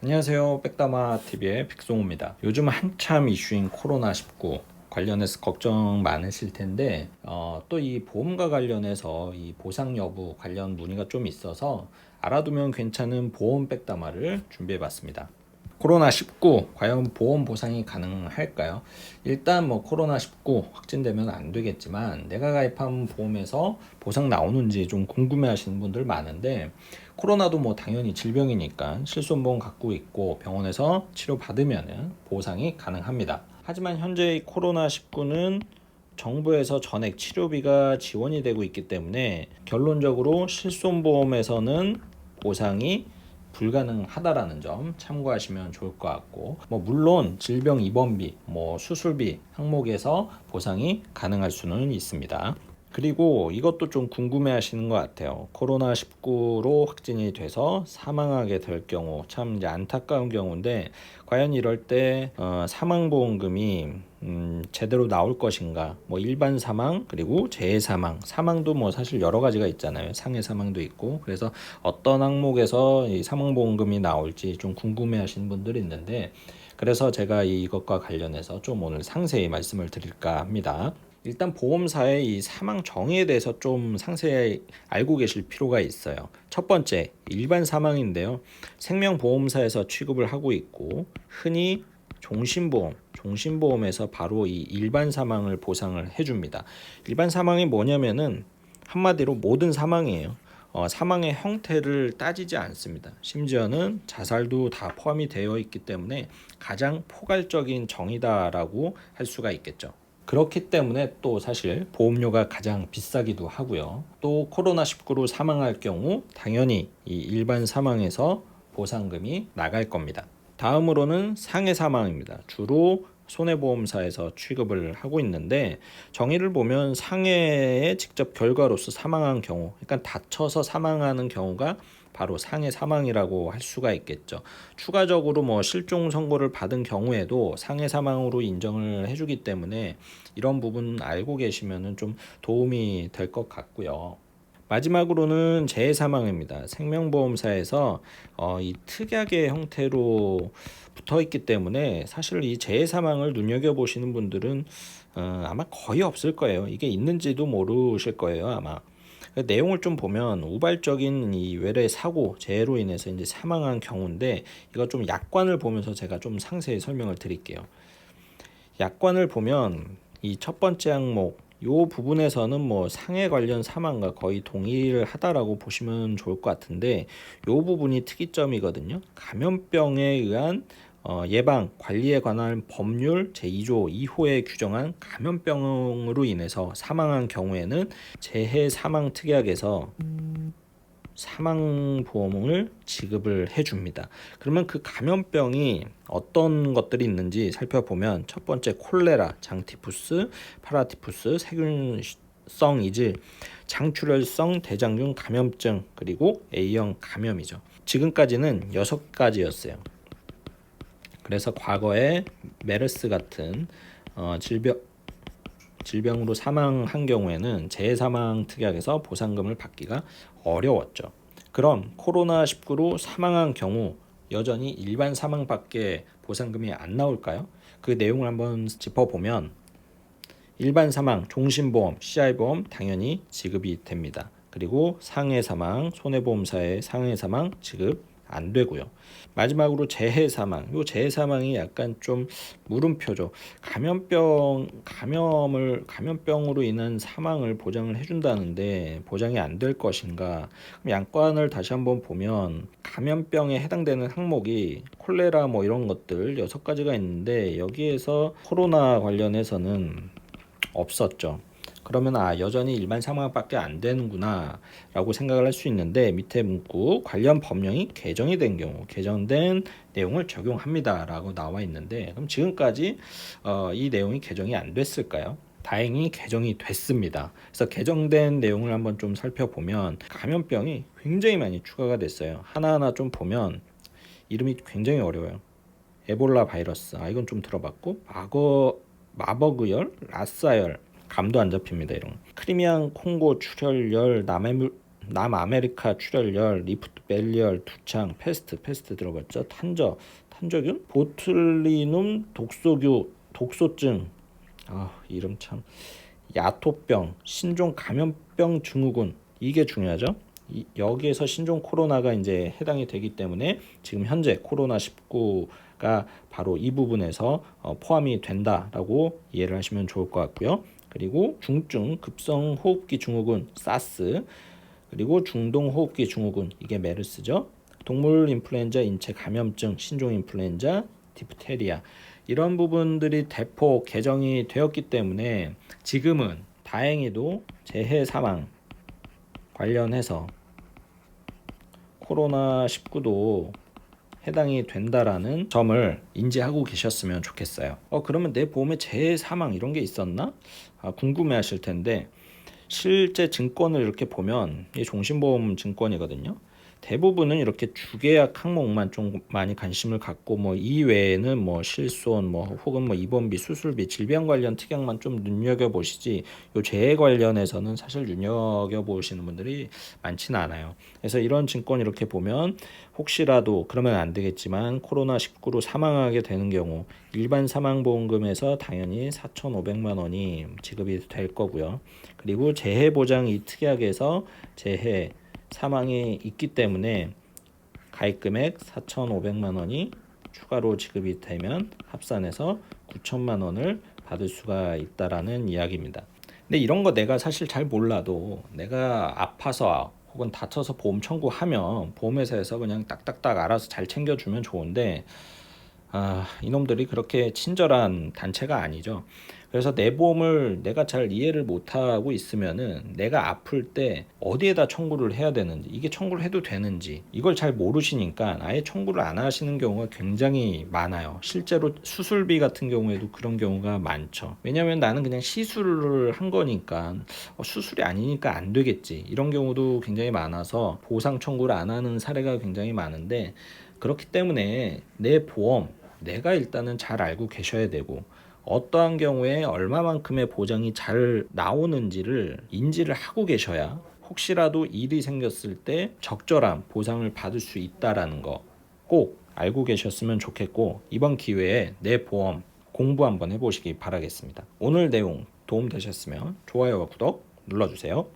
안녕하세요. 백다마TV의 백송호입니다. 요즘 한참 이슈인 코로나19 관련해서 걱정 많으실 텐데 또 이 보험과 관련해서 이 보상 여부 관련 문의가 좀 있어서 알아두면 괜찮은 보험 백다마를 준비해 봤습니다. 코로나19 과연 보험 보상이 가능할까요? 일단 뭐 코로나19 확진되면 안 되겠지만 내가 가입한 보험에서 보상 나오는지 좀 궁금해 하시는 분들 많은데, 코로나도 뭐 당연히 질병이니까 실손보험 갖고 있고 병원에서 치료받으면 보상이 가능합니다. 하지만 현재 코로나19는 정부에서 전액 치료비가 지원이 되고 있기 때문에 결론적으로 실손보험에서는 보상이 불가능하다라는 점 참고하시면 좋을 것 같고, 뭐 물론 질병 입원비, 뭐 수술비 항목에서 보상이 가능할 수는 있습니다. 그리고 이것도 좀 궁금해 하시는 것 같아요. 코로나19로 확진이 돼서 사망하게 될 경우, 참 이제 안타까운 경우인데, 과연 이럴 때 사망보험금이 제대로 나올 것인가? 뭐 일반 사망, 그리고 재해 사망, 사망도 뭐 사실 여러 가지가 있잖아요. 상해 사망도 있고. 그래서 어떤 항목에서 이 사망보험금이 나올지 좀 궁금해 하시는 분들이 있는데, 그래서 제가 이것과 관련해서 좀 오늘 상세히 말씀을 드릴까 합니다. 일단 보험사의 이 사망 정의에 대해서 좀 상세히 알고 계실 필요가 있어요. 첫 번째, 일반 사망인데요. 생명보험사에서 취급을 하고 있고, 흔히 종신보험에서 바로 이 일반 사망을 보상을 해줍니다. 일반 사망이 뭐냐면은 한마디로 모든 사망이에요. 사망의 형태를 따지지 않습니다. 심지어는 자살도 다 포함이 되어 있기 때문에 가장 포괄적인 정의다라고 할 수가 있겠죠. 그렇기 때문에 또 사실 보험료가 가장 비싸기도 하고요. 또 코로나19로 사망할 경우 당연히 이 일반 사망에서 보상금이 나갈 겁니다. 다음으로는 상해 사망입니다. 주로 손해보험사에서 취급을 하고 있는데, 정의를 보면 상해의 직접 결과로서 사망한 경우, 그러니까 다쳐서 사망하는 경우가 바로 상해 사망이라고 할 수가 있겠죠. 추가적으로 뭐 실종 선고를 받은 경우에도 상해 사망으로 인정을 해주기 때문에 이런 부분 알고 계시면 좀 도움이 될 것 같고요. 마지막으로는 재해 사망입니다. 생명보험사에서 이 특약의 형태로 붙어 있기 때문에 사실 이 재해 사망을 눈여겨보시는 분들은 아마 거의 없을 거예요. 이게 있는지도 모르실 거예요, 아마. 내용을 좀 보면 우발적인 이 외래 사고, 재해로 인해서 이제 사망한 경우인데, 이거 좀 약관을 보면서 제가 좀 상세히 설명을 드릴게요. 약관을 보면 이 첫 번째 항목 요 부분에서는 뭐 상해 관련 사망과 거의 동일하다라고 보시면 좋을 것 같은데, 요 부분이 특이점이거든요. 감염병에 의한 예방, 관리에 관한 법률 제2조 2호에 규정한 감염병으로 인해서 사망한 경우에는 재해 사망 특약에서 사망보험을 지급을 해줍니다. 그러면 그 감염병이 어떤 것들이 있는지 살펴보면, 첫 번째 콜레라, 장티푸스, 파라티푸스, 세균성 이질, 장출혈성 대장균 감염증, 그리고 A형 감염이죠. 지금까지는 6가지였어요. 그래서 과거에 메르스 같은 질병으로 사망한 경우에는 재해사망 특약에서 보상금을 받기가 어려웠죠. 그럼 코로나19로 사망한 경우 여전히 일반 사망밖에 보상금이 안 나올까요? 그 내용을 한번 짚어보면, 일반 사망, 종신보험, CI보험 당연히 지급이 됩니다. 그리고 상해 사망, 손해보험사의 상해 사망 지급 안 되고요. 마지막으로 재해 사망. 요 재해 사망이 약간 좀 물음표죠. 감염병으로 인한 사망을 보장을 해준다는데 보장이 안 될 것인가? 그럼 양권을 다시 한번 보면 감염병에 해당되는 항목이 콜레라 뭐 이런 것들 6가지가 있는데, 여기에서 코로나 관련해서는 없었죠. 그러면 여전히 일반 사망밖에 안 되는구나 라고 생각을 할 수 있는데, 밑에 문구 관련 법령이 개정이 된 경우 개정된 내용을 적용합니다 라고 나와 있는데, 그럼 지금까지 이 내용이 개정이 안 됐을까요? 다행히 개정이 됐습니다. 그래서 개정된 내용을 한번 좀 살펴보면 감염병이 굉장히 많이 추가가 됐어요. 하나하나 좀 보면 이름이 굉장히 어려워요. 에볼라 바이러스, 이건 좀 들어봤고, 마버그열, 라싸열, 감도 안 잡힙니다. 이런 크리미안 콩고 출혈열, 남아메리카 출혈열, 리프트 벨리얼, 두창, 패스트 들어봤죠? 탄저균, 보툴리눔 독소균, 독소증, 이름 참, 야토병, 신종 감염병 증후군, 이게 중요하죠. 여기에서 신종 코로나가 이제 해당이 되기 때문에 지금 현재 코로나 19가 바로 이 부분에서 포함이 된다라고 이해를 하시면 좋을 것 같고요. 그리고 중증 급성 호흡기 증후군 사스, 그리고 중동 호흡기 증후군, 이게 메르스죠. 동물 인플루엔자 인체 감염증 신종 인플루엔자 디프테리아, 이런 부분들이 대폭 개정이 되었기 때문에 지금은 다행히도 재해 사망 관련해서 코로나19도 해당이 된다라는 점을 인지하고 계셨으면 좋겠어요. 그러면 내 보험에 재해 사망 이런 게 있었나? 궁금해 하실 텐데, 실제 증권을 이렇게 보면 이 종신보험 증권이거든요. 대부분은 이렇게 주계약 항목만 좀 많이 관심을 갖고, 뭐 이외에는 뭐 실손, 뭐 혹은 뭐 입원비, 수술비, 질병 관련 특약만 좀 눈여겨 보시지, 요 재해 관련해서는 사실 눈여겨 보시는 분들이 많지는 않아요. 그래서 이런 증권 이렇게 보면 혹시라도, 그러면 안 되겠지만, 코로나19로 사망하게 되는 경우 일반 사망보험금에서 당연히 4,500만 원이 지급이 될 거고요. 그리고 재해보장 이 특약에서 재해 사망이 있기 때문에 가입금액 4,500만 원이 추가로 지급이 되면 합산해서 9천만 원을 받을 수가 있다라는 이야기입니다. 근데 이런 거 내가 사실 잘 몰라도, 내가 아파서 혹은 다쳐서 보험 청구하면 보험회사에서 그냥 딱딱딱 알아서 잘 챙겨주면 좋은데, 이놈들이 그렇게 친절한 단체가 아니죠. 그래서 내 보험을 내가 잘 이해를 못하고 있으면은 내가 아플 때 어디에다 청구를 해야 되는지, 이게 청구를 해도 되는지 이걸 잘 모르시니까 아예 청구를 안 하시는 경우가 굉장히 많아요. 실제로 수술비 같은 경우에도 그런 경우가 많죠. 왜냐하면 나는 그냥 시술을 한 거니까 수술이 아니니까 안 되겠지, 이런 경우도 굉장히 많아서 보상 청구를 안 하는 사례가 굉장히 많은데, 그렇기 때문에 내 보험 내가 일단은 잘 알고 계셔야 되고, 어떠한 경우에 얼마만큼의 보장이 잘 나오는지를 인지를 하고 계셔야 혹시라도 일이 생겼을 때 적절한 보상을 받을 수 있다라는 거 꼭 알고 계셨으면 좋겠고, 이번 기회에 내 보험 공부 한번 해보시기 바라겠습니다. 오늘 내용 도움 되셨으면 좋아요와 구독 눌러주세요.